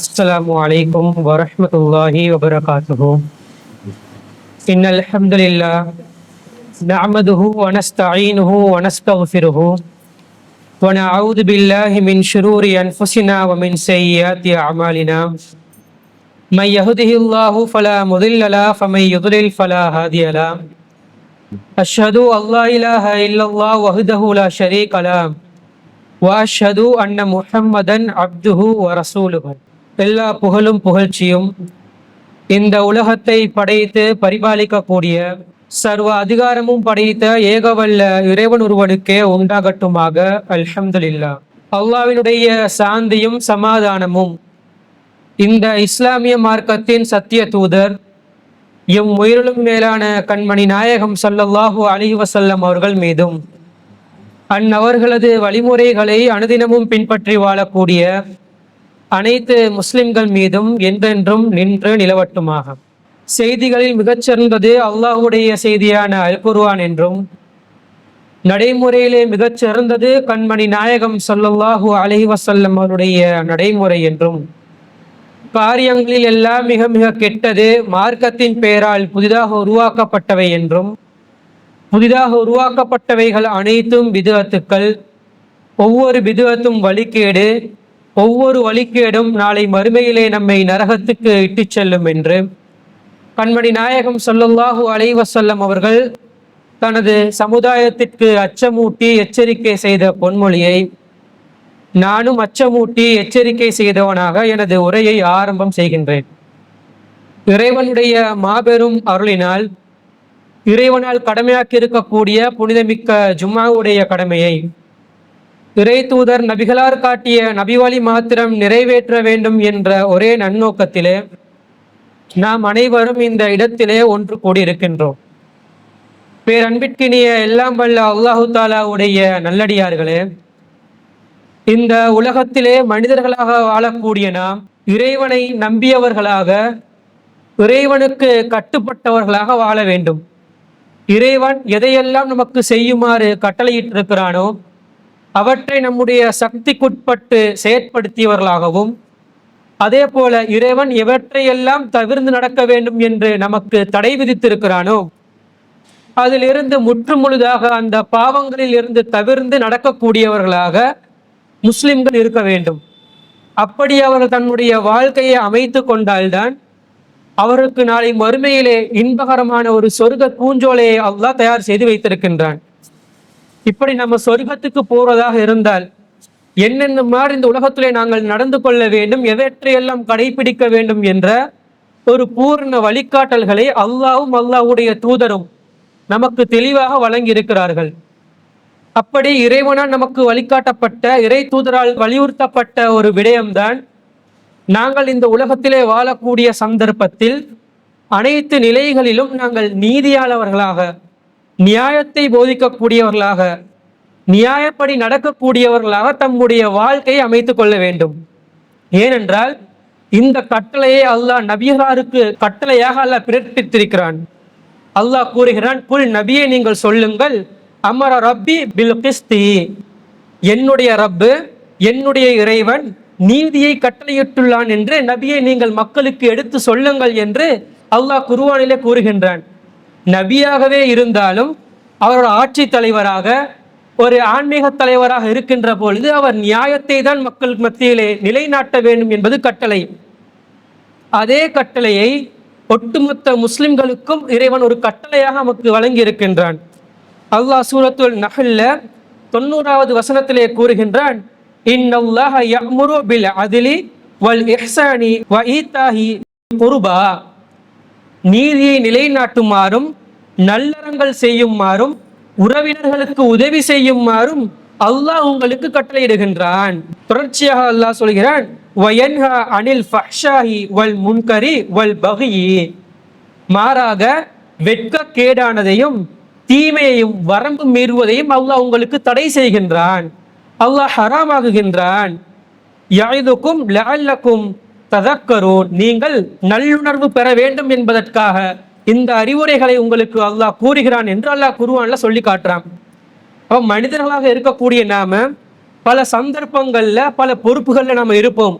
السلام عليكم ورحمة الله وبركاته. إن الحمد لله نعمده ونستعينه ونستغفره ونعوذ بالله من شرور أنفسنا ومن سيئات أعمالنا. من يهده الله فلا مضل له ومن يضلل فلا هادي له. أشهد أن لا إله إلا الله وحده لا شريك له وأشهد أن محمدا عبده ورسوله. எல்லா புகழும் புகழ்ச்சியும் இந்த உலகத்தை படைத்து பரிபாலிக்கக்கூடிய சர்வ அதிகாரமும் படைத்த ஏகவல்ல இறைவன் ஒருவனுக்கே உண்டாகட்டுமாக. அல்ஹம்துலில்லாஹ். அல்லாஹ்வினுடைய சாந்தியும் சமாதானமும் இந்த இஸ்லாமிய மார்க்கத்தின் சத்திய தூதர் எம் உயிரிலும் மேலான கண்மணி நாயகம் ஸல்லல்லாஹு அலைஹி வஸல்லம் அவர்கள் மீதும் அந்நவர்களது வழிமுறைகளை அனுதினமும் பின்பற்றி வாழக்கூடிய அனைத்து முஸ்லிம்கள் மீதும் என்றென்றும் நின்று நிலவட்டுமாக. செய்திகளில் மிகச்சிறந்தது அல்லாஹுடைய செய்தியான அல் குர்ஆன் என்றும், நடைமுறையிலே மிகச்சிறந்தது கண்மணி நாயகம் ஸல்லல்லாஹு அலைஹி வஸல்லம் அவருடைய நடைமுறை என்றும், காரியங்களில் எல்லாம் மிக மிக கெட்டது மார்க்கத்தின் பெயரால் புதிதாக உருவாக்கப்பட்டவை என்றும், புதிதாக உருவாக்கப்பட்டவைகள் அனைத்தும் பிதுஅத்துக்கள், ஒவ்வொரு பிதுஅத்தும் வழிகேடு, ஒவ்வொரு வழிகேடும் நாளை மறுமையிலே நம்மை நரகத்துக்கு இட்டுச் செல்லும் என்று கண்மணி நாயகம் ஸல்லல்லாஹு அலைஹி வஸல்லம் அவர்கள் தனது சமுதாயத்திற்கு அச்சமூட்டி எச்சரிக்கை செய்த பொன்மொழியை நானும் அச்சமூட்டி எச்சரிக்கை செய்தவனாக எனது உரையை ஆரம்பம் செய்கின்றேன். இறைவனுடைய மாபெரும் அருளினால் இறைவனால் கடமையாக்கி இருக்கக்கூடிய புனிதமிக்க ஜும்மாவுடைய கடமையை இறை தூதர் நபிகளார் காட்டிய நபிவழி மாத்திரம் நிறைவேற்ற வேண்டும் என்ற ஒரே நன்னோக்கத்திலே நாம் அனைவரும் இந்த இடத்திலே ஒன்று கூடியிருக்கின்றோம். பேரன்பிற்கினிய எல்லாம் வல்ல அல்லாஹு தாலாவுடைய நல்லடியார்களே, இந்த உலகத்திலே மனிதர்களாக வாழக்கூடிய நாம் இறைவனை நம்பியவர்களாக, இறைவனுக்கு கட்டுப்பட்டவர்களாக வாழ வேண்டும். இறைவன் எதையெல்லாம் நமக்கு செய்யுமாறு கட்டளையிட்டிருக்கிறானோ அவற்றை நம்முடைய சக்திக்குட்பட்டு செயற்படுத்தியவர்களாகவும், அதே போல இறைவன் எவற்றையெல்லாம் தவிர்த்து நடக்க வேண்டும் என்று நமக்கு தடை விதித்திருக்கிறானோ அதிலிருந்து முற்றுமுழுதாக அந்த பாவங்களில் இருந்து தவிர்த்து நடக்கக்கூடியவர்களாக முஸ்லிம்கள் இருக்க வேண்டும். அப்படி அவர்கள் தன்னுடைய வாழ்க்கையை அமைத்து கொண்டால்தான் அவருக்கு நாளை மறுமையிலே இன்பகரமான ஒரு சொர்க்க பூஞ்சோலையை அல்லாஹ் தயார் செய்து வைத்திருக்கின்றான். இப்படி நம்ம சொர்க்கத்துக்கு போவதாக இருந்தால் என்னென்ன மாதிரி இந்த உலகத்திலே நாங்கள் நடந்து கொள்ள வேண்டும், எவற்றையெல்லாம் கடைபிடிக்க வேண்டும் என்ற ஒரு பூர்ண வழிகாட்டல்களை அல்லாஹ்வும் அல்லாஹ்வுடைய தூதரும் நமக்கு தெளிவாக வழங்கி இருக்கிறார்கள். அப்படி இறைவனால் நமக்கு வழிகாட்டப்பட்ட, இறை தூதரால் வலியுறுத்தப்பட்ட ஒரு விடயம்தான் நாங்கள் இந்த உலகத்திலே வாழக்கூடிய சந்தர்ப்பத்தில் அனைத்து நிலைகளிலும் நாங்கள் நீதியாளர்களாக, நியாயத்தை போதிக்கக்கூடியவர்களாக, நியாயப்படி நடக்கக்கூடியவர்களாக தம்முடைய வாழ்க்கையை அமைத்து கொள்ள வேண்டும். ஏனென்றால் இந்த கட்டளையை அல்லாஹ் நபிகளாருக்கு கட்டளையாக அல்லாஹ் பிறப்பித்திருக்கிறான். அல்லாஹ் கூறுகிறான், புல் நபியை நீங்கள் சொல்லுங்கள், அமர ரப்பி பில் கிஸ்தி, என்னுடைய ரப்பு, என்னுடைய இறைவன் நீதியை கட்டளையிட்டுள்ளான் என்று நபியை நீங்கள் மக்களுக்கு எடுத்து சொல்லுங்கள் என்று அல்லாஹ் குர்ஆனிலே கூறுகின்றான். நபியாகவே இருந்தாலும் அவரோட ஆட்சி தலைவராக, ஒரு ஆன்மீக தலைவராக இருக்கின்ற பொழுது அவர் நியாயத்தை தான் மக்கள் மத்தியிலே நிலைநாட்ட வேண்டும் என்பது கட்டளை. அதே கட்டளையை ஒட்டுமொத்த முஸ்லிம்களுக்கும் இறைவன் ஒரு கட்டளையாக நமக்கு வழங்கி இருக்கின்றான். அல்லாஹ் சூரத்துல் நஹ்ல்ல 90வது வசனத்திலே கூறுகின்றான், இன்னல்லாஹ யஅமுரு பில் அத்லி வல் இஹ்சானி வ ஈதாஹி குர்பா, நீதியை நிலைநாட்டுமாறும், நல்லறங்கள் செய்யுமாறும், உறவினர்களுக்கு உதவி செய்யுமாறும் அல்லாஹ் உங்களுக்கு கட்டளையிடுகின்றான். தொடர்ச்சியாக அல்லாஹ் சொல்கிறான், வயன்ஹா அனில் ஃபஹ்ஷாஹி வல் முன்கரி வல் பகி, மாறாக வெட்கக்கேடானதையும் தீமையையும் வரம்பு மீறுவதையும் அல்லாஹ் உங்களுக்கு தடை செய்கின்றான், அல்லாஹ் ஹராமாகுகின்றான். யஇதுக்கும் லஅல்லக்கும் ததக்கரூன், நீங்கள் நல்லுணர்வு பெற வேண்டும் என்பதற்காக இந்த அறிவுரைகளை உங்களுக்கு அல்லாஹ் கூறுகிறான் என்று அல்லாஹ் குர்ஆன்ல சொல்லி காட்டுறான். அப்போ மனிதர்களாக இருக்கக்கூடிய நாம பல சந்தர்ப்பங்கள்ல பல பொறுப்புகள்ல நாம இருப்போம்.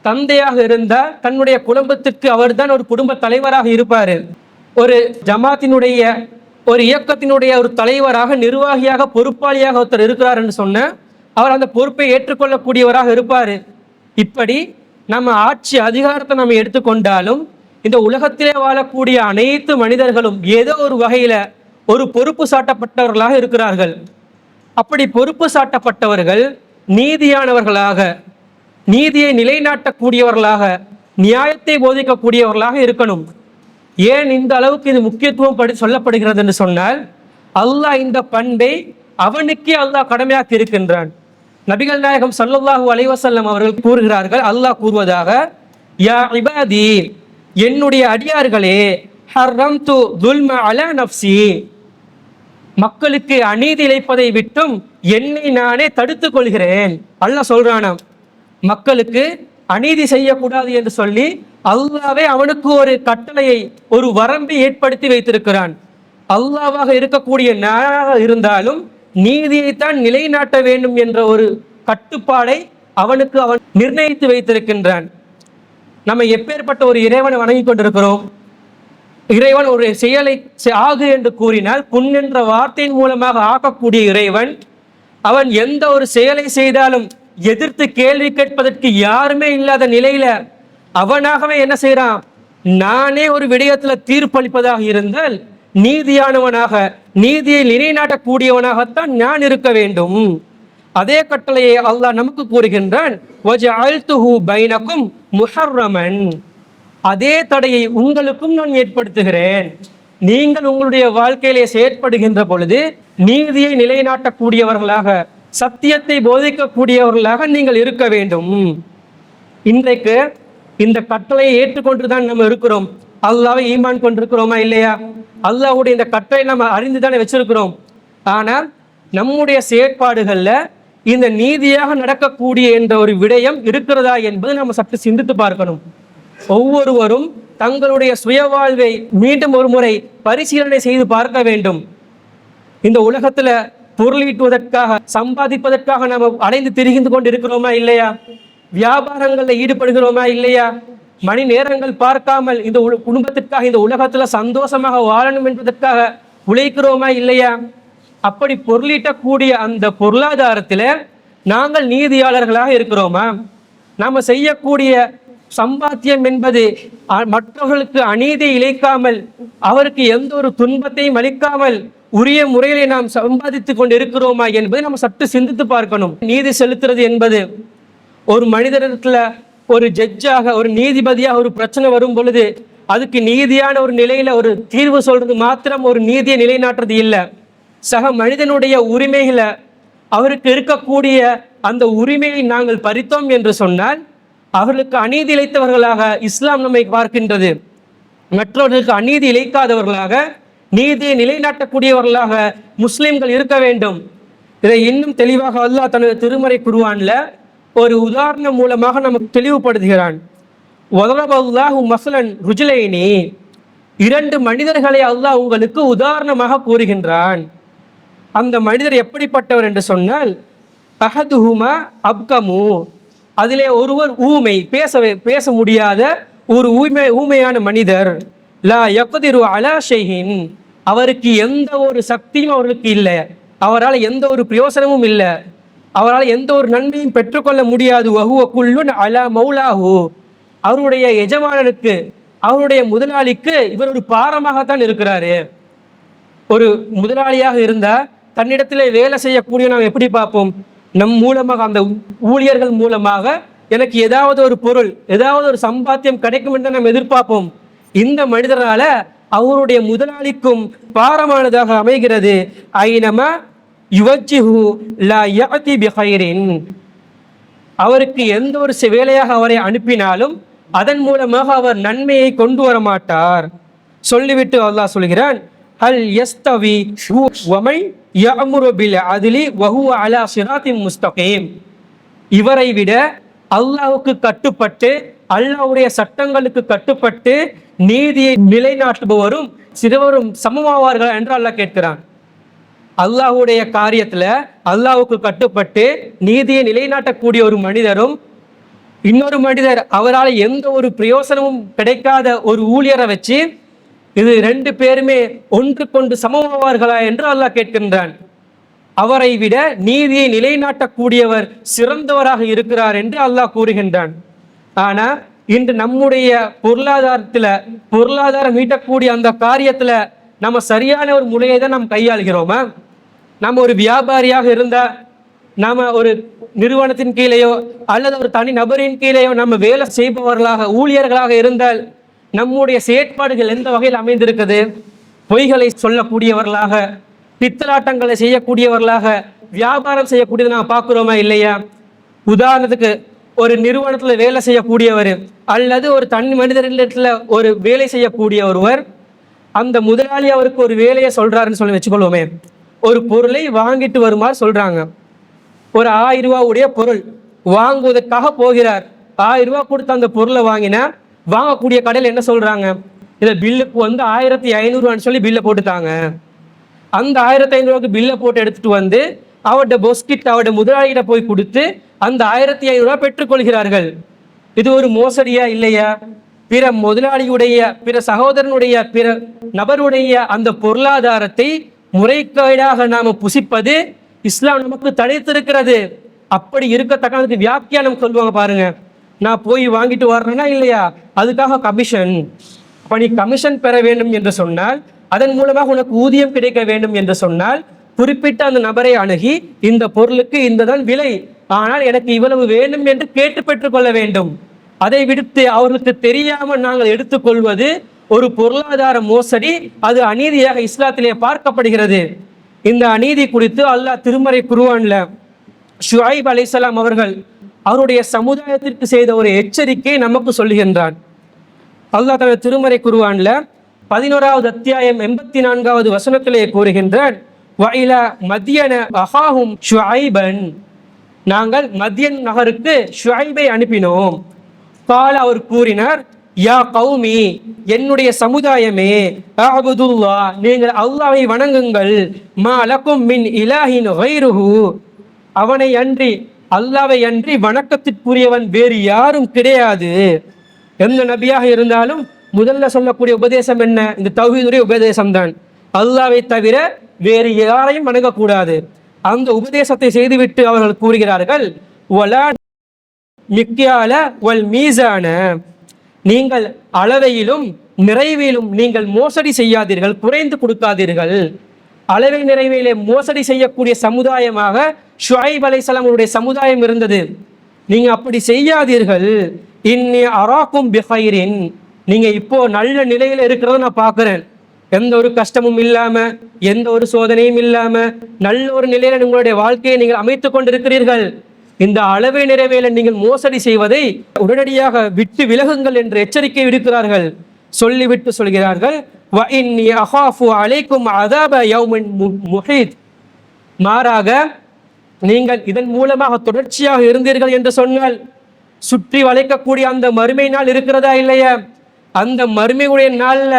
தந்தையாக இருந்தா தன்னுடைய குடும்பத்திற்கு அவர் தான் ஒரு குடும்ப தலைவராக இருப்பாரு. ஒரு ஜமாத்தினுடைய ஒரு இயக்கத்தினுடைய ஒரு தலைவராக, நிர்வாகியாக, பொறுப்பாளியாக ஒருத்தர் இருக்கிறார் என்று சொன்ன அவர் அந்த பொறுப்பை ஏற்றுக்கொள்ளக்கூடியவராக இருப்பாரு. இப்படி நம்ம ஆட்சி அதிகாரத்தை நம்ம எடுத்துக்கொண்டாலும் இந்த உலகத்திலே வாழக்கூடிய அனைத்து மனிதர்களும் ஏதோ ஒரு வகையில ஒரு பொறுப்பு சாட்டப்பட்டவர்களாக இருக்கிறார்கள். அப்படி பொறுப்பு சாட்டப்பட்டவர்கள் நீதியானவர்களாக, நீதியை நிலைநாட்டக்கூடியவர்களாக, நியாயத்தை போதிக்கக்கூடியவர்களாக இருக்கணும். ஏன் இந்த அளவுக்கு இது முக்கியத்துவம் சொல்லப்படுகிறது என்று சொன்னால், அல்லாஹ் இந்த பண்பை அவனுக்கே அல்லாஹ் கடமையாக்கி இருக்கின்றான். நபிகள் நாயகம் ஸல்லல்லாஹு அலைஹி வஸல்லம் அவர்கள் கூறுகிறார்கள், அல்லாஹ் கூறுவதாக, யா இபாதி, என்னுடைய அடியார்களே, ஹர்ரம்து துல்ம அலா நஃப்ஸி, மக்களுக்கு அநீதி இழைப்பதை விட்டும் என்னை நானே தடுத்துக் கொள்கிறேன். அல்லாஹ் சொல்றானாம், மக்களுக்கு அநீதி செய்யக்கூடாது என்று சொல்லி அல்லாஹ்வே அவனுக்கு ஒரு கட்டளையை, ஒரு வரம்பை ஏற்படுத்தி வைத்திருக்கிறான். அல்லாஹ்வாக இருக்கக்கூடிய நானாக இருந்தாலும் நீதியைத்தான் நிலைநாட்ட வேண்டும் என்ற ஒரு கட்டுப்பாடை அவனுக்கு அவன் நிர்ணயித்து வைத்திருக்கின்றான். நம்ம எப்பேற்பட்ட ஒரு இறைவனை வணங்கி கொண்டிருக்கிறோம். இறைவன் ஒரு செயலை ஆகு என்று கூறினால் புண் என்ற வார்த்தையின் மூலமாக ஆக்கக்கூடிய இறைவன், அவன் எந்த ஒரு செயலை செய்தாலும் எதிர்த்து கேள்வி கேட்பதற்கு யாருமே இல்லாத நிலையில அவனாகவே என்ன செய்யறான், நானே ஒரு விடயத்துல தீர்ப்பளிப்பதாக இருந்தால் நீதியானவனாக, நீதியை நிலைநாட்டக்கூடியவனாகத்தான் நான் இருக்க வேண்டும். அதே கட்டளையை அல்லாஹ் நமக்கு கூறுகின்றான், வஜஅல்துஹு பைனக்கும் முஹர்ரமன், அதே தடையை உங்களுக்கும் நான் ஏற்படுத்துகிறேன். நீங்கள் உங்களுடைய வாழ்க்கையிலே செயற்படுகின்ற பொழுது நீதியை நிலைநாட்டக்கூடியவர்களாக, சத்தியத்தை போதிக்கக்கூடியவர்களாக நீங்கள் இருக்க வேண்டும். இன்றைக்கு இந்த கட்டளையை ஏற்றுக்கொண்டுதான் நம்ம இருக்கிறோம். அல்லாஹ்வை ஈமான் கொண்டிருக்கிறோமா இல்லையா? அல்லாஹ்வுடைய இந்த கட்டளை நம்ம அறிந்துதானே வச்சிருக்கிறோம். ஆனால் நம்முடைய செயற்பாடுகள்ல இந்த நீதியாக நடக்கக்கூடிய என்ற ஒரு விடயம் இருக்கிறதா என்பது நம்ம சற்று சிந்தித்து பார்க்கணும். ஒவ்வொருவரும் தங்களுடைய சுய வாழ்வை மீண்டும் ஒரு முறை பரிசீலனை செய்து பார்க்க வேண்டும். இந்த உலகத்துல பொருளீட்டுவதற்காக, சம்பாதிப்பதற்காக நம்ம அலைந்து திரிந்து கொண்டு இருக்கிறோமா இல்லையா? வியாபாரங்களில் ஈடுபடுகிறோமா இல்லையா? மணி நேரங்கள் பார்க்காமல் இந்த குடும்பத்திற்காக, இந்த உலகத்துல சந்தோஷமாக வாழணும் என்பதற்காக உழைக்கிறோமா இல்லையா? அப்படி பொருளீட்டக்கூடிய அந்த பொருளாதாரத்துல நாங்கள் நீதியாளர்களாக இருக்கிறோமா? நாம செய்யக்கூடிய சம்பாத்தியம் என்பது மற்றவர்களுக்கு அநீதி இழைக்காமல், அவருக்கு எந்த ஒரு துன்பத்தையும் அளிக்காமல் உரிய முறையிலே நாம் சம்பாதித்து கொண்டு இருக்கிறோமா என்பதை நம்ம சற்று சிந்தித்து பார்க்கணும். நீதி செலுத்துறது என்பது ஒரு மனிதனிடத்துல ஒரு ஜட்ஜாக, ஒரு நீதிபதியாக ஒரு பிரச்சனை வரும் பொழுது அதுக்கு நீதியான ஒரு நிலையில ஒரு தீர்வு சொல்றது மாத்திரம் ஒரு நீதியை நிலைநாட்டுறது இல்லை. சக மனிதனுடைய உரிமைகளை, அவருக்கு இருக்கக்கூடிய அந்த உரிமையை நாங்கள் பறித்தோம் என்று சொன்னால் அவர்களுக்கு அநீதி இழைத்தவர்களாக இஸ்லாம் நம்மை பார்க்கின்றது. மற்றவர்களுக்கு அநீதி இழைக்காதவர்களாக, நீதியை நிலைநாட்டக்கூடியவர்களாக முஸ்லிம்கள் இருக்க வேண்டும். இதை இன்னும் தெளிவாக அல்லாஹ் தனது திருமறை குர்ஆன்ல ஒரு உதாரணம் மூலமாக நமக்கு தெளிவுபடுத்துகிறான். வதரபல்லாஹு மஸலன் ருஜுலைனி, இரண்டு மனிதர்களை அல்லாஹ் உங்களுக்கு உதாரணமாக கூறுகின்றான். அந்த மனிதர் எப்படிப்பட்டவர் என்று சொன்னால், அஹதுஹுமா அப்கமு, அதிலே ஒருவர் ஊமை, பேச முடியாத ஒரு ஊமையான மனிதர். லா யக்திரு அலா ஷைஹின், அவருக்கு எந்த ஒரு சக்தியும் அவருக்கு இல்லை, அவரால் எந்த ஒரு பிரயோசனமும் இல்லை, அவரால் எந்த ஒரு நன்மையும் பெற்றுக்கொள்ள முடியாது. வஹுவ குல்லுன் அலா மௌலாஹு, அவருடைய எஜமானனுக்கு, அவருடைய முதலாளிக்கு இவர் ஒரு பாரமாகத்தான் இருக்கிறாரு. ஒரு முதலாளியாக இருந்தா தன்னிடத்திலே வேலை செய்யக்கூடிய நாம் எப்படி பார்ப்போம்? நம் மூலமாக, அந்த ஊழியர்கள் மூலமாக எனக்கு ஏதாவது ஒரு பொருள், ஏதாவது ஒரு சம்பாத்தியம் கிடைக்கும் என்று நாம் எதிர்பார்ப்போம். இந்த மனிதரால அவருடைய முதலாளிக்கும் பாரமானதாக அமைகிறது. ஐனமா யுவஜ்ஜிஹு லா யஅதி பிகைரின், அவருக்கு எந்த ஒரு வேலையாக அவரை அனுப்பினாலும் அதன் மூலமாக அவர் நன்மையை கொண்டு வர மாட்டார். சொல்லிவிட்டு அல்லாஹ் சொல்கிறான், ஹல் யஸ்தவி வமை யஅமுரு பில் அத்லி வஹுவ அலா சிராத்தின் முஸ்தகீம், இவரை விட அல்லாஹ்வுக்கு கட்டுப்பட்டு, அல்லாஹ்வுடைய சட்டங்களுக்கு கட்டுப்பட்டு நீதியை நிலைநாட்டுபவரும் சிறுவரும் சமமாவார்கள் என்று அல்லாஹ் கேட்கிறான். அல்லாஹ்வுடைய காரியத்துல அல்லாஹ்வுக்கு கட்டுப்பட்டு நீதியை நிலைநாட்டக்கூடிய ஒரு மனிதரும் இன்னொரு மனிதர் அவரால் எந்த ஒரு பிரயோசனமும் கிடைக்காத ஒரு ஊழியரை வச்சு இது 2 பேருமே ஒன்றுக்கொண்டு சமமாவார்களா என்று அல்லாஹ் கேட்கின்றான். அவரை விட நீதியை நிலைநாட்டக்கூடியவர் சிறந்தவராக இருக்கிறார் என்று அல்லாஹ் கூறுகின்றான். ஆனா இன்று நம்முடைய பொருளாதாரம் ஈட்டக்கூடிய அந்த காரியத்துல நம்ம சரியான ஒரு முறையை தான் நாம் கையாளுகிறோமா? நம்ம ஒரு வியாபாரியாக இருந்தா, நாம ஒரு நிறுவனத்தின் கீழேயோ அல்லது ஒரு தனி நபரின் கீழேயோ நம்ம வேலை செய்பவர்களாக ஊழியர்களாக இருந்தால் நம்முடைய செயற்பாடுகள் எந்த வகையில் அமைந்திருக்குது? பொய்களை சொல்லக்கூடியவர்களாக, பித்தலாட்டங்களை செய்யக்கூடியவர்களாக வியாபாரம் செய்யக்கூடியதை நாம் பார்க்குறோமா இல்லையா? உதாரணத்துக்கு ஒரு நிறுவனத்துல வேலை செய்யக்கூடியவர் அல்லது ஒரு தனி மனிதர்களிடத்துல ஒரு வேலை செய்யக்கூடிய ஒருவர், அந்த முதலாளி அவருக்கு ஒரு வேலையை சொல்றாருன்னு சொல்லி வச்சுக்கொள்வோமே. ஒரு பொருளை வாங்கிட்டு வருமாறு சொல்றாங்க. ஒரு 1000 ரூபாவுடைய பொருள் வாங்குவதற்காக போகிறார். 1000 ரூபாய் கொடுத்து அந்த பொருளை வாங்கினா வாங்கக்கூடிய கடையில் என்ன சொல்றாங்க? இதை பில்லுக்கு 1500 சொல்லி பில்லை போட்டுட்டாங்க. அந்த 1500 ரூபாய்க்கு பில்லை போட்டு எடுத்துட்டு வந்து அவருடைய பொஸ்கிட்ட அவருடைய முதலாளிகிட்ட போய் கொடுத்து அந்த 1500 ரூபாய் பெற்றுக்கொள்கிறார்கள். இது ஒரு மோசடியா இல்லையா? பிற முதலாளியுடைய, பிற சகோதரனுடைய, பிற நபருடைய அந்த பொருளாதாரத்தை முறைகேடாக நாம புசிப்பது இஸ்லாம் நமக்கு தடைத்திருக்கிறது. அப்படி இருக்கத்தக்க வியாக்கியானம் சொல்லுவாங்க பாருங்க. நான் போய் வாங்கிட்டு வர்றேன்னா இல்லையா, அதுக்காக கமிஷன். அப்ப நீ கமிஷன் பெற வேண்டும் என்று சொன்னால், அதன் மூலமாக உனக்கு ஊதியம் கிடைக்க வேண்டும் என்று சொன்னால், குறிப்பிட்ட அந்த நபரை அணுகி இந்த பொருளுக்கு இந்த தான் விலை, ஆனால் எனக்கு இவ்வளவு வேண்டும் என்று கேட்டு பெற்றுக்கொள்ள வேண்டும். அதை விடுத்து அவர்களுக்கு தெரியாமல் நாங்கள் எடுத்துக்கொள்வது ஒரு பொருளாதார மோசடி. அது அநீதியாக இஸ்லாத்திலே பார்க்கப்படுகிறது. இந்த அநீதி குறித்து அல்லாஹ் திருமறை குர்ஆன்ல ஷுஐப் அலைஹிஸ்ஸலாம் அவர்கள் அவருடைய சமுதாயத்திற்கு செய்த ஒரு எச்சரிக்கை நமக்கு சொல்லுகின்றான். அல்லாஹ் தனது திருமறை குர்ஆன்ல 11வது அத்தியாயம் 84வது வசனத்திலே கூறுகின்றான், வஇலா மத்யன அஹாஹும் ஷுஐபன், நாங்கள் மத்யன் நகருக்கு ஷுஐபை அனுப்பினோம். கால அவர் கூறினார், யா கௌமி, என்னுடைய சமுதாயமே, அஅ்புதுல்லாஹ், நீங்கள் அல்லாஹ்வை வணங்குங்கள், மா லக்கும் மின் இலாஹின் கைருஹு, அவனை அன்றி, அல்லாஹ்வை அன்றி வணக்கத்திற்குரியவன் வேறு யாரும் கிடையாது. எந்த நபியாக இருந்தாலும் முதல்ல சொல்லக்கூடிய உபதேசம் என்ன? இந்த தௌஹீதுடைய உபதேசம் தான். அல்லாஹ்வை தவிர வேறு யாரையும் வணங்கக்கூடாது. அந்த உபதேசத்தை செய்துவிட்டு அவர்கள் கூறுகிறார்கள், வலா மிக்யால வல் மீசான, நீங்கள் அளவையிலும் நிறைவிலும் நீங்கள் மோசடி செய்யாதீர்கள், குறைந்து கொடுக்காதீர்கள். அளவை நிறைவிலே மோசடி செய்யக்கூடிய சமுதாயமாக ஷுஐப் அலைஹிஸ்ஸலாமுடைய சமுதாயம் இருந்தது. நீங்க அப்படி செய்யாதீர்கள். இன்னி அராக்கும் பிகைரின், நீங்க இப்போ நல்ல நிலையில இருக்கிறத நான் பார்க்கிறேன். எந்த ஒரு கஷ்டமும் இல்லாம, எந்த ஒரு சோதனையும் இல்லாம நல்ல ஒரு நிலையில உங்களுடைய வாழ்க்கையை நீங்கள் அமைத்துக் கொண்டிருக்கிறீர்கள். இந்த அளவை நிறைவேல நீங்கள் மோசடி செய்வதை உடனடியாக விட்டு விலகுங்கள் என்று எச்சரிக்கை விடுக்கிறார்கள். சொல்லிவிட்டு சொல்கிறார்கள், வ இன்னி அகாஃபு அலைக்கும் அஸாப யௌமின் முஹீத், மாறாக நீங்கள் இதன் மூலமாக தொடர்ச்சியாக இருந்தீர்கள் என்று சொன்னால் சுற்றி வளைக்கக்கூடிய அந்த மறுமை நாள் இருக்கிறதா இல்லையா? அந்த மறுமையுடைய நாள்ல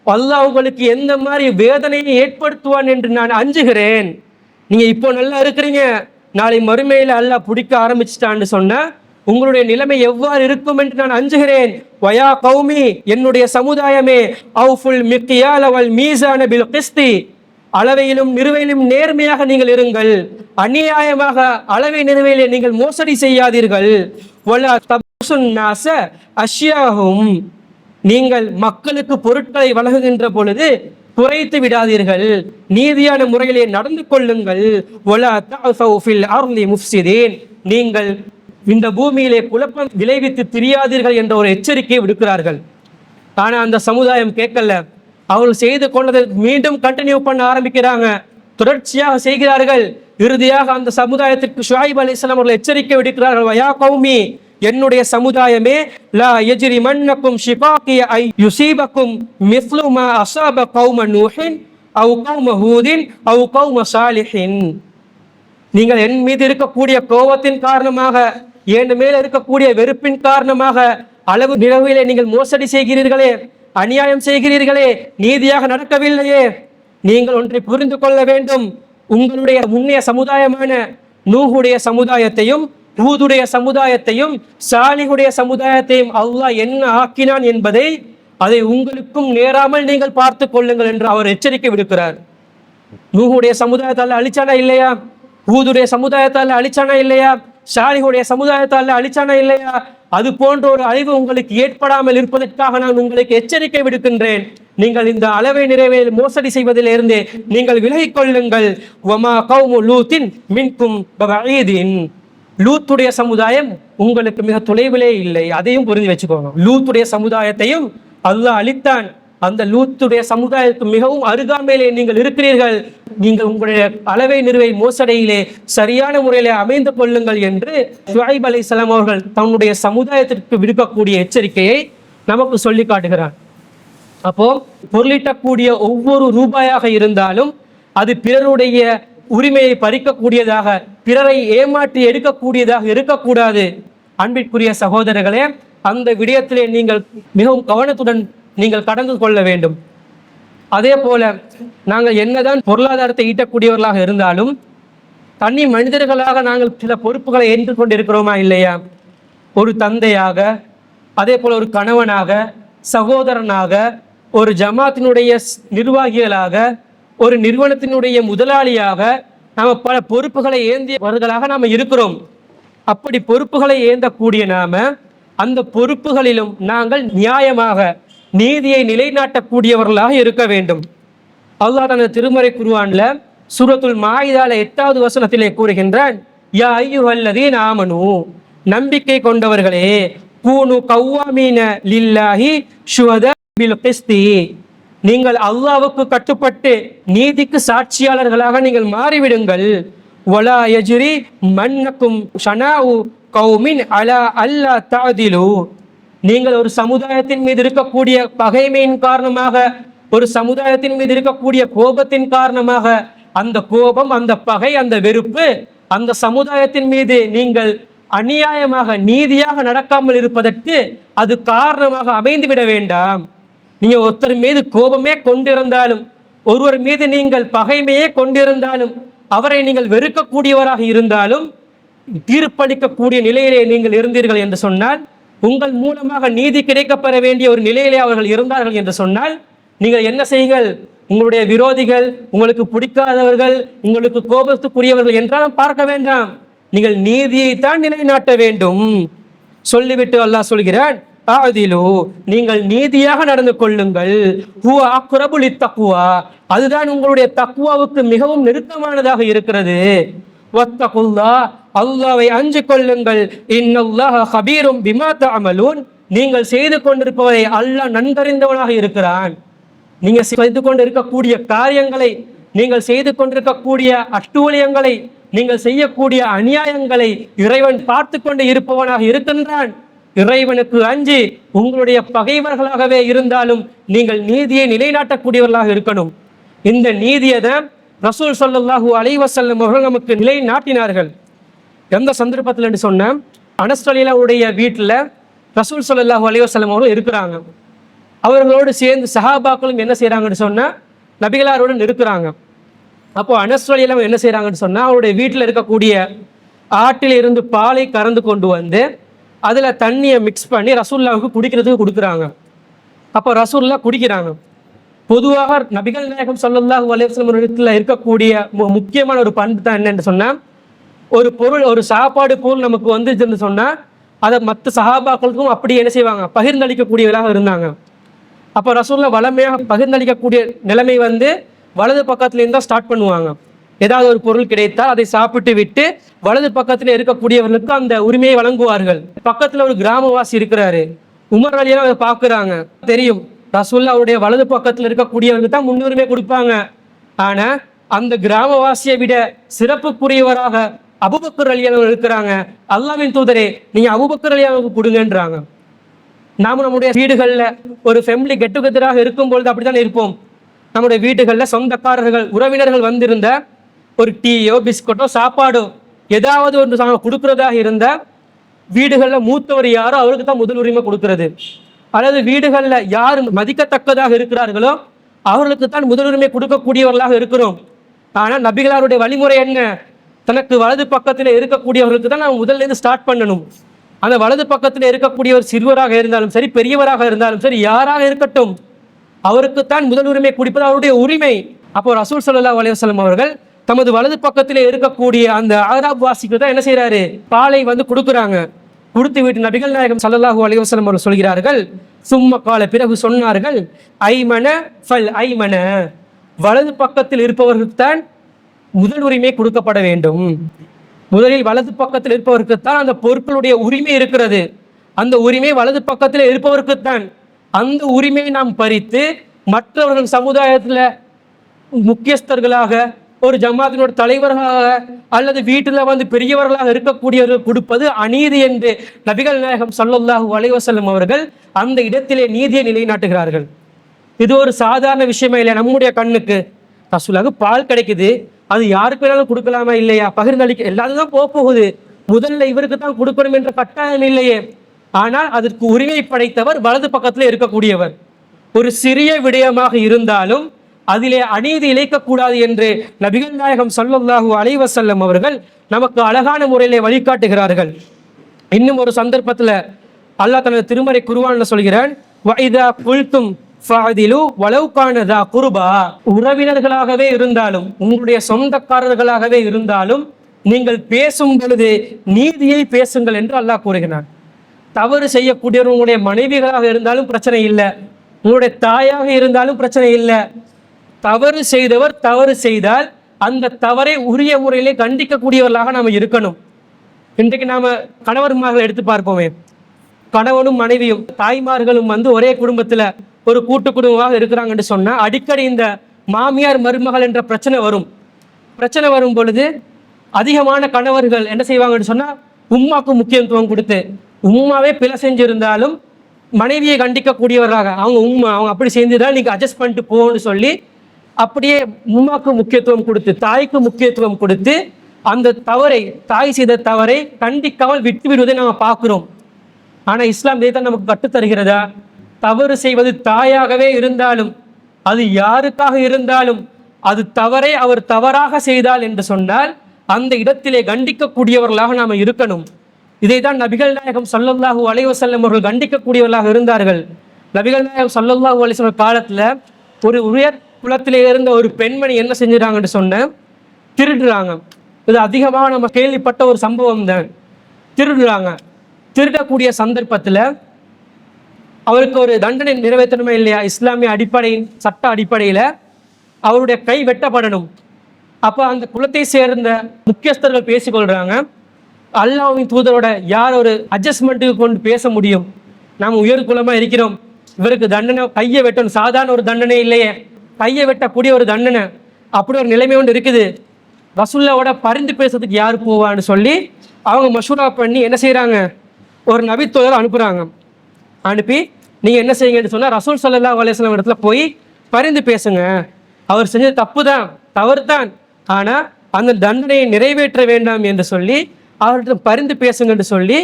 அல்லாஹ் உங்களுக்கு எந்த மாதிரி வேதனையை ஏற்படுத்துவான் என்று நான் அஞ்சுகிறேன். நீங்க இப்போ நல்லா இருக்கிறீங்க, நாளை மறுமையில அல்லாஹ் பிடிக்க ஆரம்பிச்சிட்டான்னு சொன்னா உங்களுடைய நிலைமை எவ்வாறு இருக்கும் என்று நான் அஞ்சுகிறேன். வயா கௌமி, என்னுடைய சமுதாயமே, அவுஃபுல் மிக்யால வல் மீசான பில் கிஸ்தி, அளவையிலும் நிறுவையிலும் நேர்மையாக நீங்கள் இருங்கள், அநியாயமாக அளவை நிறுவையிலே நீங்கள் மோசடி செய்யாதீர்கள். வலா தப்சுன் நாஸ அஷ்யாஹும், நீங்கள் மக்களுக்கு பொருட்களை வழங்குகின்ற பொழுது குறைத்து விடாதீர்கள், நீதியான முறையிலே நடந்து கொள்ளுங்கள். வலா தஅஸவு ஃபில் அர்லி முஃப்ஸிதீன், நீங்கள் இந்த பூமியிலே குழப்பம் விளைவித்து திரியாதீர்கள் என்ற ஒரு எச்சரிக்கையை விடுக்கிறார்கள். ஆனா அந்த சமுதாயம் கேட்கல. அவர்கள் செய்து கொண்டதை மீண்டும் கண்டினியூ பண்ண ஆரம்பிக்கிறாங்க, தொடர்ச்சியாக செய்கிறார்கள். இறுதியாக அந்த சமுதாயத்திற்கு ஷுஐப் அலைஹிஸ்ஸலாம் அவர்கள் எச்சரிக்கை விடுக்கிறார்கள், வயா கௌமி, என்னுடைய சமுதாயமே, லா யஜ்ரிமன்னக்கும் ஷிகாகி ஐ யுஸீபக்கும் மிஸ்லு மா அஸாப கௌம நூஹின் அவ் கௌம ஹூதின் அவ் கௌம சாலிஹின், நீங்கள் என் மீது இருக்கக்கூடிய கோபத்தின் காரணமாக, என் மேல் இருக்கக்கூடிய வெறுப்பின் காரணமாக அளவு நிலவிலே நீங்கள் மோசடி செய்கிறீர்களே, அநியாயம் செய்கிறீர்களே, நீதியாக நடக்கவில்லையே. நீங்கள் ஒன்றை புரிந்து கொள்ள வேண்டும், உங்களுடைய முன்னைய சமுதாயமான நூஹுடைய சமுதாயத்தையும் ஹூதுடைய சமுதாயத்தையும் சாலிஹுடைய சமுதாயத்தையும் அல்லாஹ் என்ன ஆக்கினான் என்பதை அதை உங்களுக்கும் நேராமல் நீங்கள் பார்த்து கொள்ளுங்கள் என்று அவர் எச்சரிக்கை விடுக்கிறார். நூஹுடைய சமுதாயத்தால் அழிச்சானா இல்லையா? ஹூதுடைய சமுதாயத்தால் அழிச்சானா இல்லையா? சாலிஹுடைய சமுதாயத்தால் அழிச்சானா இல்லையா? அது போன்ற ஒரு அழிவு உங்களுக்கு ஏற்படாமல் இருப்பதற்காக நான் உங்களுக்கு எச்சரிக்கை விடுக்கின்றேன். நீங்கள் இந்த அளவை நிறைவேறி மோசடி செய்வதிலிருந்து நீங்கள் விலகிக் கொள்ளுங்கள். வமா கௌமு லூத்தின் மின்கும் பஈதின். லூத்துடைய சமுதாயம் உங்களுக்கு மிக தொலைவிலே இல்லை, அதையும் புரிந்து வச்சுக்கோங்க. லூத்துடைய சமுதாயத்தையும் அல்லாஹ் அழித்தான். அந்த லூத்துடைய சமுதாயத்துக்கு மிகவும் அருகாமையிலே நீங்கள் இருக்கிறீர்கள். நீங்கள் உங்களுடைய அளவை நிறுவை மோசடியிலே சரியான முறையிலே அமைந்து கொள்ளுங்கள் என்று ஷுஐப் அலைஹிஸ்ஸலாம் அவர்கள் தன்னுடைய சமுதாயத்திற்கு விடுக்கக்கூடிய எச்சரிக்கையை நமக்கு சொல்லி காட்டுகிறார். அப்போ பொருளீட்டக்கூடிய ஒவ்வொரு ரூபாயாக இருந்தாலும் அது பிறருடைய உரிமையை பறிக்கக்கூடியதாக, பிறரை ஏமாற்றி எடுக்கக்கூடியதாக இருக்கக்கூடாது. அன்பிற்குரிய சகோதரர்களே, அந்த விடயத்திலே நீங்கள் மிகவும் கவனத்துடன் நீங்கள் கடந்து கொள்ள வேண்டும். அதே போல நாங்கள் என்னதான் பொருளாதாரத்தை ஈட்டக்கூடியவர்களாக இருந்தாலும் தனி மனிதர்களாக நாங்கள் சில பொறுப்புகளை ஏற்றுக்கொண்டு இருக்கிறோமா இல்லையா? ஒரு தந்தையாக, அதே போல ஒரு கணவனாக, சகோதரனாக, ஒரு ஜமாத்தினுடைய நிர்வாகிகளாக, ஒரு நிறுவனத்தினுடைய முதலாளியாக நாம் பல பொறுப்புகளை ஏந்தியவர்களாக நாம் இருக்கிறோம். அப்படி பொறுப்புகளை ஏந்தக்கூடிய நாம அந்த பொறுப்புகளிலும் நாங்கள் நியாயமாக நீதியை நிலைநாட்டக்கூடியவர்களாக இருக்க வேண்டும். அல்லாஹ் தனது திருமறை குர்ஆன்ல சூரத்துல் மாயிதால 8வது வசனத்திலே கூறுகின்றான், யா அய்யுஹல்லதீன ஆமனூ, நம்பிக்கை கொண்டவர்களே, கூனு கவ்வாமீன லில்லாஹி ஷுஹதா பில் கிஸ்தி, நீங்கள் அல்லாஹ்வுக்கு கட்டுப்பட்டு நீதிக்கு சாட்சியாளர்களாக நீங்கள் மாறிவிடுங்கள். வலா யஜ்ரி மன்னக்கும் ஷனாஉ கௌமின் அலா அல்லா தஅதிலு, நீங்கள் ஒரு சமுதாயத்தின் மீது இருக்கக்கூடிய பகைமையின் காரணமாக, ஒரு சமுதாயத்தின் மீது இருக்கக்கூடிய கோபத்தின் காரணமாக, அந்த கோபம், அந்த பகை, அந்த வெறுப்பு அந்த சமுதாயத்தின் மீது நீங்கள் அநியாயமாக நீதியாக நடக்காமல் இருப்பதற்கு அது காரணமாக அமைந்து விட வேண்டாம். நீங்க ஒருத்தர் மீது கோபமே கொண்டிருந்தாலும், ஒருவர் மீது நீங்கள் பகைமையே கொண்டிருந்தாலும், அவரை நீங்கள் வெறுக்கக்கூடியவராக இருந்தாலும், தீர்ப்பளிக்கக்கூடிய நிலையிலே நீங்கள் இருந்தீர்கள் என்று சொன்னால், உங்கள் மூலமாக நீதி கிடைக்கப்பெற வேண்டிய ஒரு நிலையிலே அவர்கள் இருந்தார்கள் என்று சொன்னால், நீங்கள் என்ன செய்யுங்கள்? உங்களுடைய விரோதிகள், உங்களுக்கு பிடிக்காதவர்கள், உங்களுக்கு கோபத்துக்குரியவர்கள் என்றாலும் பார்க்க வேண்டாம், நீங்கள் நீதியை தான் நிலைநாட்ட வேண்டும். சொல்லிவிட்டு அல்லாஹ் சொல்கிறான், ஆதிலு, நீங்கள் நீதியாக நடந்து கொள்ளுங்கள். ஹுவ அக்ரபு லித்தக்வா, அதுதான் உங்களுடைய தக்வாவுக்கு மிகவும் நெருக்கமானதாக இருக்கிறது. வத்தகுல்லாஹ், அல்லாஹ்வை அஞ்சு கொள்ளுங்கள். இன்னல்லாஹ ஹபீரும் பிமா தஅமலூன், நீங்கள் செய்து கொண்டிருப்பவரை அல்லாஹ் நன்கறிந்தவனாக இருக்கிறான். நீங்க செய்து கொண்டு இருக்கக்கூடிய காரியங்களை, நீங்கள் செய்து கொண்டிருக்கக்கூடிய அட்டூழியங்களை, நீங்கள் செய்யக்கூடிய அநியாயங்களை இறைவன் பார்த்து கொண்டு இருப்பவனாக இருக்கின்றான். இறைவனுக்கு அஞ்சி உங்களுடைய பகைவர்களாகவே இருந்தாலும் நீங்கள் நீதியை நிலைநாட்டக்கூடியவர்களாக இருக்கணும். இந்த நீதியை தான் ரசூல் ஸல்லல்லாஹு அலைஹி வஸல்லம் அவர்கள் நமக்கு நிலைநாட்டினார்கள். எந்த சந்தர்ப்பத்தில் என்று சொன்ன, அனஸ் ரலியல்லாஹுடைய வீட்டில் ரசூல் ஸல்லல்லாஹு அலைஹி வஸல்லம் அவர்கள் இருக்கிறாங்க. அவர்களோடு சேர்ந்து சஹாபாக்களும் என்ன செய்கிறாங்கன்னு சொன்னால் நபிகளாருடன் இருக்கிறாங்க. அப்போ அனஸ் ரலியல்லாஹு என்ன செய்கிறாங்கன்னு சொன்னால், அவருடைய வீட்டில் இருக்கக்கூடிய ஆட்டில் இருந்து பாலை கறந்து கொண்டு வந்து அதில் தண்ணியை மிக்ஸ் பண்ணி ரசூல்லாவுக்கு குடிக்கிறதுக்கு கொடுக்குறாங்க. அப்போ ரசூல்லா குடிக்கிறாங்க. பொதுவாக நபிகள் நாயகம் ஸல்லல்லாஹு அலைஹி வஸல்லம் இடத்துல இருக்கக்கூடிய முக்கியமான ஒரு பண்பு தான் என்னன்னு சொன்னால், ஒரு பொருள், ஒரு சாப்பாடு பொருள் நமக்கு வந்துச்சுன்னு சொன்னால் அதை மற்ற சஹாபாக்களுக்கும் அப்படி என்ன செய்வாங்க, பகிர்ந்தளிக்கக்கூடியவராக இருந்தாங்க. அப்போ ரசூல்லா வளமையாக பகிர்ந்தளிக்கக்கூடிய நிலைமை வந்து வலது பக்கத்துலேருந்து தான் ஸ்டார்ட் பண்ணுவாங்க. ஏதாவது ஒரு பொருள் கிடைத்தால் அதை சாப்பிட்டு விட்டு வலது பக்கத்தில் இருக்கக்கூடியவர்களுக்கு அந்த உரிமையை வழங்குவார்கள். பக்கத்தில் ஒரு கிராமவாசி இருக்கிறாரு, உமர் ரலியல்லாஹு அதை பார்க்குறாங்க. தெரியும் ரசூல்லா அவருடைய வலது பக்கத்தில் இருக்கக்கூடியவர்களுக்கு தான் முன்னுரிமை கொடுப்பாங்க. ஆனால் அந்த கிராமவாசியை விட சிறப்புக்குரியவராக அபூபக்கர் ரலியல்லாஹு இருக்கிறாங்க. அல்லாஹ்வின் தூதரே, நீங்கள் அபூபக்கர் ரலியல்லாஹுக்கு கொடுங்கன்றாங்க. நாம் நம்முடைய வீடுகளில் ஒரு ஃபேமிலி கெட் டுகெதராக இருக்கும்பொழுது அப்படி தான் இருப்போம். நம்முடைய வீடுகளில் சொந்தக்காரர்கள், உறவினர்கள் வந்திருந்த ஒரு டீயோ பிஸ்கட்டோ சாப்பாடோ ஏதாவது ஒன்று கொடுக்குறதாக இருந்தால் வீடுகளில் மூத்தவர் யாரோ அவருக்கு தான் முதல் உரிமை கொடுக்கறது. அல்லது வீடுகளில் யார் மதிக்கத்தக்கதாக இருக்கிறார்களோ அவர்களுக்கு தான் முதல் உரிமை கொடுக்கக்கூடியவர்களாக இருக்கிறோம். ஆனால் நபிகளாருடைய வழிமுறை என்ன? தனக்கு வலது பக்கத்தில் இருக்கக்கூடியவர்களுக்கு தான் நாம் முதல்ல இருந்து ஸ்டார்ட் பண்ணணும். அந்த வலது பக்கத்தில் இருக்கக்கூடியவர் சிறுவராக இருந்தாலும் சரி, பெரியவராக இருந்தாலும் சரி, யாராக இருக்கட்டும், அவருக்குத்தான் முதல் உரிமை கொடுப்பது அவருடைய உரிமை. அப்போ ரசூல் ஸல்லல்லாஹு அலைஹி வஸல்லம் அவர்கள் தமது வலது பக்கத்திலே இருக்கக்கூடிய அந்த அராப் வாசிக்கு தான் என்ன செய்யறாரு, பாலை கொடுக்குறாங்க. கொடுத்து விட்டு நபிகள் நாயகம் ஸல்லல்லாஹு அலைஹி வஸல்லம் அவர்கள் சொல்கிறார்கள், சும்ம கால, பிறகு சொன்னார்கள், ஐமன ஃபல் ஐமன, வலது பக்கத்தில் இருப்பவர்களுக்கு தான் முதல் உரிமை கொடுக்கப்பட வேண்டும். முதலில் வலது பக்கத்தில் இருப்பவருக்குத்தான் அந்த பொருட்களுடைய உரிமை இருக்கிறது. அந்த உரிமை வலது பக்கத்தில் இருப்பவருக்குத்தான். அந்த உரிமையை நாம் பறித்து மற்றவர்கள் சமுதாயத்தில் முக்கியஸ்தர்களாக, ஒரு ஜமாத்தினோட தலைவர்களாக அல்லது வீட்டில் பெரியவர்களாக இருக்கக்கூடியவர்கள் கொடுப்பது அநீதி என்று நபிகள் நாயகம் ஸல்லல்லாஹு அலைஹி வஸல்லம் அவர்கள் அந்த இடத்திலே நீதியை நிலைநாட்டுகிறார்கள். இது ஒரு சாதாரண விஷயமே இல்லை. நம்முடைய கண்ணுக்கு ரசூலுல்லாஹ்க்கு பால் கிடைக்குது, அது யாருக்கு வேணாலும் கொடுக்கலாமா இல்லையா, பகிர்ந்தளிக்க எல்லாரும் தான் போகுது, முதல்ல இவருக்கு தான் கொடுக்கணும் என்ற கட்டாயம் இல்லையே. ஆனால் அதற்கு உரிமை படைத்தவர் வலது பக்கத்தில் இருக்கக்கூடியவர். ஒரு சிறிய விடயமாக இருந்தாலும் அதிலே அநீதி இழைக்கக்கூடாது என்று நபிகள் நாயகம் ஸல்லல்லாஹு அலைஹி வஸல்லம் அவர்கள் நமக்கு அழகான முறையிலே வழிகாட்டுகிறார்கள். இன்னும் ஒரு சந்தர்ப்பத்தில் அல்லாஹ் தனது திருமறை குர்ஆன்ல சொல்கிறான், வஇதா குல்தும் ஃபஅதிலு வலவ் கான தா குர்பா, உறவினர்களாகவே இருந்தாலும் உங்களுடைய சொந்தக்காரர்களாகவே இருந்தாலும் நீங்கள் பேசும் பொழுது நீதியை பேசுங்கள் என்று அல்லாஹ் கூறுகிறான். தவறு செய்யக்கூடியவர் உங்களுடைய மனைவிகளாக இருந்தாலும் பிரச்சனை இல்லை, உங்களுடைய தாயாக இருந்தாலும் பிரச்சனை இல்லை. தவறு செய்தவர் தவறு செய்தால் அந்த தவறை உரிய முறையிலே கண்டிக்கக்கூடியவர்களாக நாம் இருக்கணும். இன்றைக்கு நாம கணவன்மார்களை எடுத்து பார்ப்போமே, கணவனும் மனைவியும் தாய்மார்களும் ஒரே குடும்பத்துல ஒரு கூட்டு குடும்பமாக இருக்கிறாங்கன்னு சொன்னா அடிக்கடி இந்த மாமியார் மருமகள் என்ற பிரச்சனை வரும். பிரச்சனை வரும் பொழுது அதிகமான கணவர்கள் என்ன செய்வாங்கன்னு சொன்னா உம்மாக்கு முக்கியத்துவம் கொடுத்து, உம்மாவே பிழை செஞ்சிருந்தாலும் மனைவியை கண்டிக்கக்கூடியவர்களாக, அவங்க அப்படி செஞ்சுதான் நீங்க அட்ஜஸ்ட் பண்ணிட்டு போன்னு சொல்லி அப்படியே உம்மாக்கு முக்கியத்துவம் கொடுத்து, தாய்க்கு முக்கியத்துவம் கொடுத்து அந்த தவறை, தாய் செய்த தவறை கண்டிக்காமல் விட்டு விடுவதை நாம் பார்க்கிறோம். ஆனா இஸ்லாம் இதை தான் நமக்கு கற்றுத்தருகிறதா? தவறு செய்வது தாயாகவே இருந்தாலும், அது யாருக்காக இருந்தாலும், அது தவறை அவர் தவறாக செய்தால் என்று சொன்னால் அந்த இடத்திலே கண்டிக்கக்கூடியவர்களாக நாம் இருக்கணும். இதை தான் நபிகள் நாயகம் ஸல்லல்லாஹு அலைஹி வஸல்லம் அவர்கள் கண்டிக்கக்கூடியவர்களாக இருந்தார்கள். நபிகள் நாயகம் ஸல்லல்லாஹு அலைஹி வஸல்லம் காலத்துல ஒரு உயர் குலத்திலே இருந்த ஒரு பெண்மணி என்ன செஞ்சுறாங்கன்னு சொன்ன, திருடுறாங்க. இது அதிகமாக நம்ம கேள்விப்பட்ட ஒரு சம்பவம் தான். திருடுறாங்க. திருடக்கூடிய சந்தர்ப்பத்தில் அவருக்கு ஒரு தண்டனை நிறைவேற்றணுமே இல்லையா? இஸ்லாமிய அடிப்படையின் சட்ட அடிப்படையில் அவருடைய கை வெட்டப்படணும். அப்போ அந்த குலத்தை சேர்ந்த முக்கியஸ்தர்கள் பேசிக்கொள்றாங்க, அல்லாஹ்வின் தூதரோட யார் ஒரு அட்ஜஸ்ட்மெண்ட்டுக்கு கொண்டு பேச முடியும்? நாம் உயர் குலமாக இருக்கிறோம், இவருக்கு தண்டனை கையை வெட்டணும், சாதாரண ஒரு தண்டனை இல்லையே, கையை வெட்டக்கூடிய ஒரு தண்டனை, அப்படி ஒரு நிலைமை ஒன்று இருக்குது. ரசூலுல்லாவோட பரிந்து பேசுறதுக்கு யார் போவான்னு சொல்லி அவங்க மஷூரா பண்ணி என்ன செய்கிறாங்க, ஒரு நபித்தோழர் அனுப்புகிறாங்க. அனுப்பி நீங்கள் என்ன செய்யுங்கன்னு சொன்னால் ரசூல் ஸல்லல்லாஹு அலைஹி வஸல்லம் இடத்துல போய் பரிந்து பேசுங்க, அவர் செஞ்சது தப்பு தான், தவறு தான், ஆனால் அந்த தண்டனையை நிறைவேற்ற வேண்டாம் என்று சொல்லி அவர்கிட்ட பரிந்து பேசுங்கன்னு சொல்லி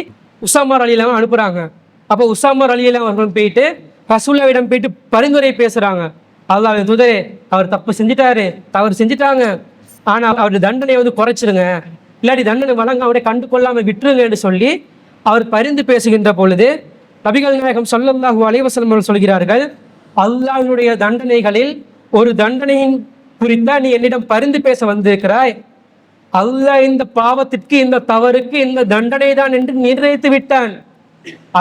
உஸாமா ரலியல்லாஹு அனுப்புகிறாங்க. அப்போ உஸாமா ரலியல்லாஹு அவர்கள் போயிட்டு ரசூலுல்லாவிடம் போயிட்டு பரிந்துரை பேசுகிறாங்க. அல்லாஹ்வின் தூதரே, அவர் தப்பு செஞ்சிட்டாரு, தவறு செஞ்சிட்டாங்க, ஆனால் அவருடைய தண்டனையை குறைச்சிருங்க, இல்லாட்டி தண்டனை வழங்க அவரை கண்டு கொள்ளாமல் விட்டுருங்கன்னு சொல்லி அவர் பரிந்து பேசுகின்ற பொழுது நபிகள் நாயகம் ஸல்லல்லாஹு அலைஹி வஸல்லம் அவர்கள் சொல்கிறார்கள், அல்லாஹ்வுடைய தண்டனைகளில் ஒரு தண்டனையின் குறித்தா நீ என்னிடம் பரிந்து பேச வந்திருக்கிறாய், அல்லாஹ் இந்த பாவத்திற்கு, இந்த தவறுக்கு இந்த தண்டனை தான் என்று நிர்ணயித்து விட்டான்.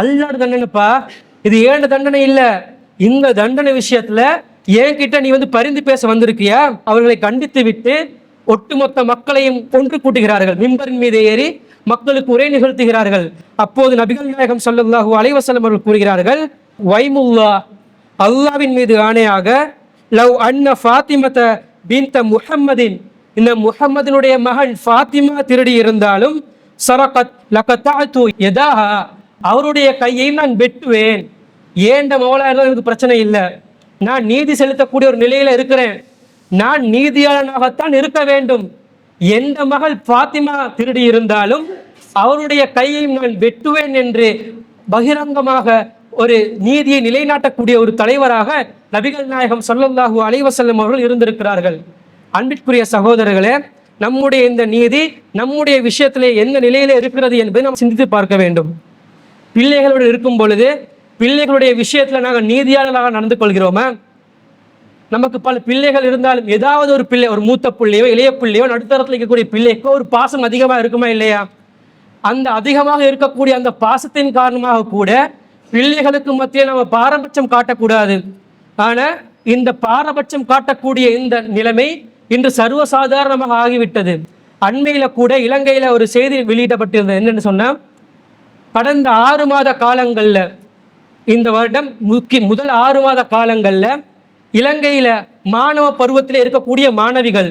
அல்லாஹ் தண்டனைப்பா, இது ஏன் தண்டனை இல்லை, இந்த தண்டனை விஷயத்துல என்கிட்ட நீ பரிந்து பேச வந்திருக்கியா? அவர்களை கண்டித்து விட்டு ஒட்டுமொத்த மக்களையும் ஒன்று கூட்டுகிறார்கள், மிம்பரின் மீது ஏறி மக்களுக்கு உரை நிகழ்த்துகிறார்கள். அப்போது நபிகள் நாயகம் ஸல்லல்லாஹு அலைஹி வஸல்லம் அவர்கள் கூறுகிறார்கள், வைமுல்லா, அல்லாஹ்வின் மீது ஆணையாக, லவ் அன்ன ஃபாத்திமத பின்த முஹம்மதின், இந்த முஹம்மதினுடைய மகள் ஃபாத்திமா திருடி இருந்தாலும், சரகத் லகதஅது யதாஹா, அவருடைய கையை நான் வெட்டுவேன். ஏண்ட மவளா இருந்தாலும் எனக்கு பிரச்சனை இல்லை, நான் நீதி செலுத்தக்கூடிய ஒரு நிலையில இருக்கிறேன், நான் நீதியாளனாகத்தான் இருக்க வேண்டும். எந்த மகள் ஃபாத்திமா திருடி இருந்தாலும் அவருடைய கையை நான் வெட்டுவேன் என்று பகிரங்கமாக ஒரு நீதியை நிலைநாட்டக்கூடிய ஒரு தலைவராக நபிகள் நாயகம் ஸல்லல்லாஹு அலைஹி வஸல்லம் அவர்கள் இருந்திருக்கிறார்கள். அன்பிற்குரிய சகோதரர்களே, நம்முடைய இந்த நீதி நம்முடைய விஷயத்திலே எந்த நிலையில இருக்கிறது என்பதை நாம் சிந்தித்து பார்க்க வேண்டும். பிள்ளைகளோடு இருக்கும் பொழுது பிள்ளைகளுடைய விஷயத்துல நாங்கள் நீதியாளராக நடந்து கொள்கிறோமா? நமக்கு பல பிள்ளைகள் இருந்தாலும் ஏதாவது ஒரு பிள்ளை, ஒரு மூத்த பிள்ளையோ இளைய பிள்ளையோ நடுத்தரத்தில் இருக்கக்கூடிய பிள்ளைக்கோ ஒரு பாசம் அதிகமாக இருக்குமா இல்லையா? அந்த அதிகமாக இருக்கக்கூடிய அந்த பாசத்தின் காரணமாக கூட பிள்ளைகளுக்கு மத்தியில் நம்ம பாரபட்சம் காட்டக்கூடாது. ஆனால் இந்த பாரபட்சம் காட்டக்கூடிய இந்த நிலைமை இன்று சர்வசாதாரணமாக ஆகிவிட்டது. அண்மையில கூட இலங்கையில ஒரு செய்தி வெளியிடப்பட்டிருந்தது. என்னன்னு சொன்னா, கடந்த 6 மாத காலங்கள்ல, இந்த வருடம் முதல் 6 மாத காலங்கள்ல இலங்கையில மாணவ பருவத்தில் இருக்கக்கூடிய மாணவிகள்,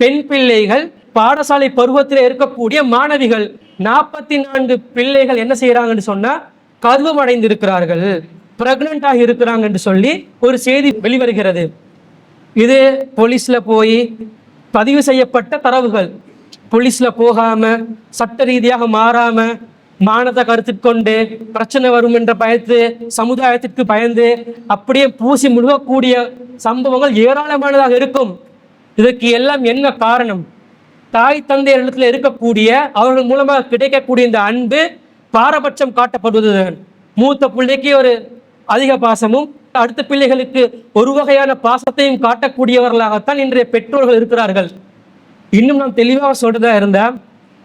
பெண் பிள்ளைகள், பாடசாலை பருவத்தில் இருக்கக்கூடிய மாணவிகள் 44 பிள்ளைகள் என்ன செய்யறாங்கன்னு சொன்னா கர்வம் அடைந்திருக்கிறார்கள், பிரெக்னன்ட் ஆகி இருக்கிறாங்க என்று சொல்லி ஒரு செய்தி வெளிவருகிறது. இது போலீஸ்ல போய் பதிவு செய்யப்பட்ட தரவுகள். போலீஸ்ல போகாம சட்ட ரீதியாக மாறாம மானத்தை கருத்தில் கொண்டு பிரச்சனை வரும் என்ற பயத்து சமுதாயத்திற்கு பயந்து அப்படியே பூசி முழுகக்கூடிய சம்பவங்கள் ஏராளமானதாக இருக்கும். இதற்கு எல்லாம் என்ன காரணம்? தாய் தந்தையர் இடத்துல இருக்கக்கூடிய அவர்கள் மூலமாக கிடைக்கக்கூடிய இந்த அன்பு பாரபட்சம் காட்டப்படுவதுதான். மூத்த பிள்ளைக்கு ஒரு அதிக பாசமும் அடுத்த பிள்ளைகளுக்கு ஒரு வகையான பாசத்தையும் காட்டக்கூடியவர்களாகத்தான் இன்றைய பெற்றோர்கள் இருக்கிறார்கள். இன்னும் நாம் தெளிவாக சொல்றதா இருந்தா,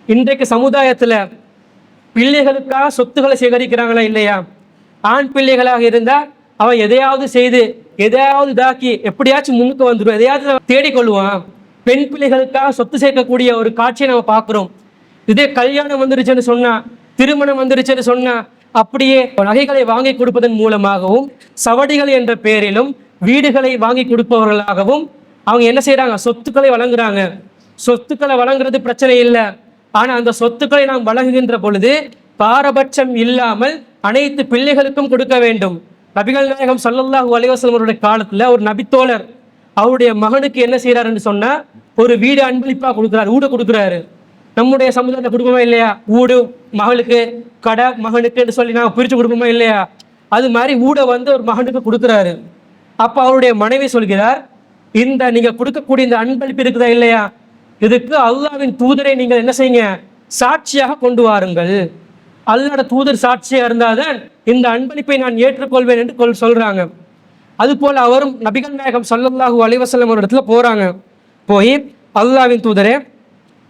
இன்றைக்கு சமுதாயத்துல பிள்ளைகளுக்காக சொத்துக்களை சேகரிக்கிறாங்களா இல்லையா? ஆண் பிள்ளைகளாக இருந்தா அவன் எதையாவது செய்து எதையாவது இதாக்கி எப்படியாச்சும் முன்னுக்கு வந்துடும், எதையாவது தேடிக்கொள்வான். பெண் பிள்ளைகளுக்காக சொத்து சேர்க்கக்கூடிய ஒரு காட்சியை நம்ம பார்க்கிறோம். இதே கல்யாணம் வந்துருச்சுன்னு சொன்னா, திருமணம் வந்துருச்சுன்னு சொன்னா அப்படியே நகைகளை வாங்கி கொடுப்பதன் மூலமாகவும் சவடிகள் என்ற பெயரிலும் வீடுகளை வாங்கி கொடுப்பவர்களாகவும் அவங்க என்ன செய்யறாங்க? சொத்துக்களை வழங்குறாங்க. சொத்துக்களை வழங்குறது பிரச்சனை இல்லை. ஆனா அந்த சொத்துக்களை நாம் வழங்குகின்ற பொழுது பாரபட்சம் இல்லாமல் அனைத்து பிள்ளைகளுக்கும் கொடுக்க வேண்டும். நபிகள் நாயகம் ஸல்லல்லாஹு அலைஹி வஸல்லம் அவருடைய காலத்துல ஒரு நபித்தோழர் அவருடைய மகனுக்கு என்ன செய்யறாருன்னு சொன்னா ஒரு வீடு அன்பளிப்பா கொடுக்குறாரு, ஊட கொடுக்குறாரு. நம்முடைய சமுதாயத்தை கொடுப்போமா இல்லையா? ஊடு மகளுக்கு, கடை மகனுக்கு சொல்லி நாங்கள் பிரித்து கொடுப்போமா இல்லையா? அது மாதிரி ஊட வந்து ஒரு மகனுக்கு கொடுக்குறாரு. அப்போ அவருடைய மனைவி சொல்கிறார், இந்த நீங்க கொடுக்கக்கூடிய இந்த அன்பளிப்பு இருக்குதா இல்லையா, இதுக்கு அல்லாஹ்வின் தூதரை நீங்கள் என்ன செய்யுங்க? சாட்சியாக கொண்டு வாருங்கள். அல்லாஹ்வோட தூதர் சாட்சியாக இருந்தால்தான் இந்த அன்பளிப்பை நான் ஏற்றுக்கொள்வேன் என்று சொல்றாங்க. அது போல அவரும் நபிகள் நாயகம் ஸல்லல்லாஹு அலைஹி வஸல்லம் ஒரு இடத்துல போறாங்க. போய் அல்லாஹ்வின் தூதரே,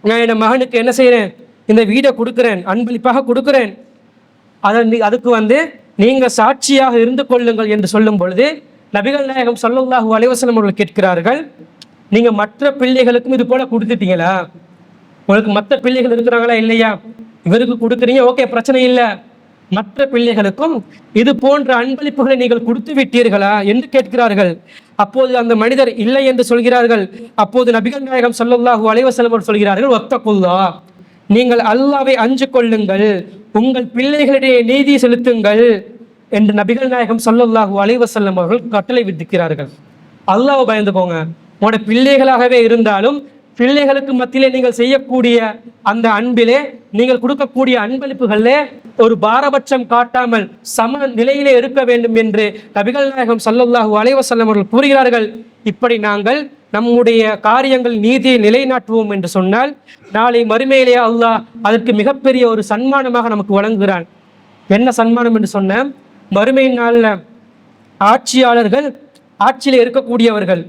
நான் என் மகனுக்கு என்ன செய்கிறேன்? இந்த வீடை கொடுக்குறேன், அன்பளிப்பாக கொடுக்குறேன். அதுக்கு வந்து நீங்கள் சாட்சியாக இருந்து கொள்ளுங்கள் என்று சொல்லும் பொழுது நபிகள் நாயகம் ஸல்லல்லாஹு அலைஹி வஸல்லம் அவர்கள் கேட்கிறார்கள், நீங்கள் மற்ற பிள்ளைகளுக்கும் இது போல கொடுத்துட்டீங்களா? உங்களுக்கு மற்ற பிள்ளைகள் இருக்கிறாங்களா இல்லையா? இவருக்கு கொடுக்குறீங்க, ஓகே, பிரச்சனை இல்லை. மற்ற பிள்ளைகளுக்கும் இது போன்ற அன்பளிப்புகளை நீங்கள் கொடுத்து விட்டீர்களா என்று கேட்கிறார்கள். அப்போது அந்த மனிதர் இல்லை என்று சொல்கிறார்கள். அப்போது நபிகள் நாயகம் ஸல்லல்லாஹு அலைஹி வஸல்லம் சொல்கிறார்கள், வத்தகுல்லாஹ், நீங்கள் அல்லாஹ்வை அஞ்சு கொள்ளுங்கள், உங்கள் பிள்ளைகளிடையே நீதி செலுத்துங்கள் என்று நபிகள் நாயகம் ஸல்லல்லாஹு அலைஹி வஸல்லம் அவர்கள் கட்டளை விதிக்கிறார்கள். அல்லாஹ்வை பயந்துக்கோங்க. உங்களோட பிள்ளைகளாகவே இருந்தாலும் பிள்ளைகளுக்கு மத்தியிலே நீங்கள் செய்யக்கூடிய அந்த அன்பிலே, நீங்கள் கொடுக்கக்கூடிய அன்பளிப்புகளிலே ஒரு பாரபட்சம் காட்டாமல் சம நிலையிலே இருக்க வேண்டும் என்று நபிகள் நாயகம் ஸல்லல்லாஹு அலைஹி வஸல்லம் அவர்கள் கூறுகிறார்கள். இப்படி நாங்கள் நம்முடைய காரியங்கள் நீதியை நிலைநாட்டுவோம் என்று சொன்னால் நாளை மறுமையிலே அல்லாஹ் அதற்கு மிகப்பெரிய ஒரு சன்மானமாக நமக்கு வழங்குகிறான். என்ன சன்மானம் என்று சொன்ன, மறுமை நாளில் ஆட்சியாளர்கள், ஆட்சியில் இருக்கக்கூடியவர்கள்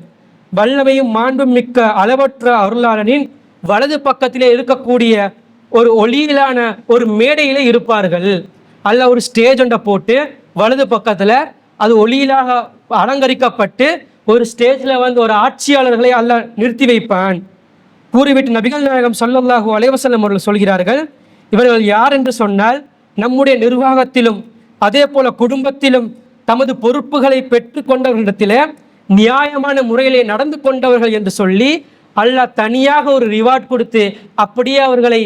வல்லமையும் மாண்பும் மிக்க அளவற்ற அருளாளனின் வலது பக்கத்திலே இருக்கக்கூடிய ஒரு ஒளியிலான ஒரு மேடையிலே இருப்பார்கள். அல்ல ஒரு ஸ்டேஜ் ஒன்றை போட்டு வலது பக்கத்தில் அது ஒளியிலாக அலங்கரிக்கப்பட்டு ஒரு ஸ்டேஜில் வந்து ஒரு ஆட்சியாளர்களை அல்ல நிறுத்தி வைப்பான். கூறிவிட்டு நபிகள் நாயகம் ஸல்லல்லாஹு அலைஹி வஸல்லம் அவர்கள் சொல்கிறார்கள், இவர்கள் யார் என்று சொன்னால் நம்முடைய நிர்வாகத்திலும் அதே போல குடும்பத்திலும் தமது பொறுப்புகளை பெற்று கொண்டவர்களிடத்திலே நியாயமான முறையிலே நடந்து கொண்டவர்கள் என்று சொல்லி அல்லாஹ் தனியாக ஒரு ரிவார்ட் கொடுத்து அப்படியே அவர்களை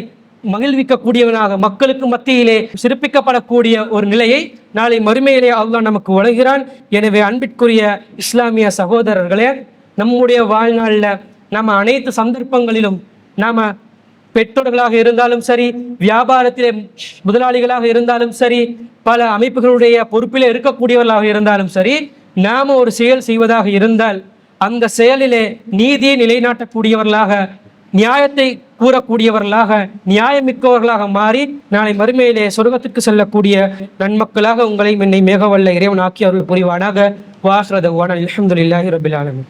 மகிழ்விக்கக்கூடியவனாக மக்களுக்கு மத்தியிலே சிறப்பிக்கப்படக்கூடிய ஒரு நிலையை நாளை மறுமையிலே அல்லாஹ் நமக்கு வழங்குகிறான். எனவே அன்பிற்குரிய இஸ்லாமிய சகோதரர்களே, நம்முடைய வாழ்நாளில் நம்ம அனைத்து சந்தர்ப்பங்களிலும் நாம் பெற்றோர்களாக இருந்தாலும் சரி, வியாபாரத்திலே முதலாளிகளாக இருந்தாலும் சரி, பல அமைப்புகளுடைய பொறுப்பிலே இருக்கக்கூடியவர்களாக இருந்தாலும் சரி, நாம ஒரு செயல் செய்வதாக இருந்தால் அந்த செயலிலே நீதியை நிலைநாட்டக்கூடியவர்களாக நியாயத்தை கூறக்கூடியவர்களாக, நியாயமிக்கவர்களாக மாறி நாளை மறுமையிலே சொர்க்கத்திற்கு செல்லக்கூடிய நன்மக்களாக உங்களை என்னை மேகவல்ல இறைவன் ஆக்கி அருள் புரிவானாக. வாஹ்ர தஅவானா அல்ஹம்துலில்லாஹி ரப்பில் ஆலமீன்.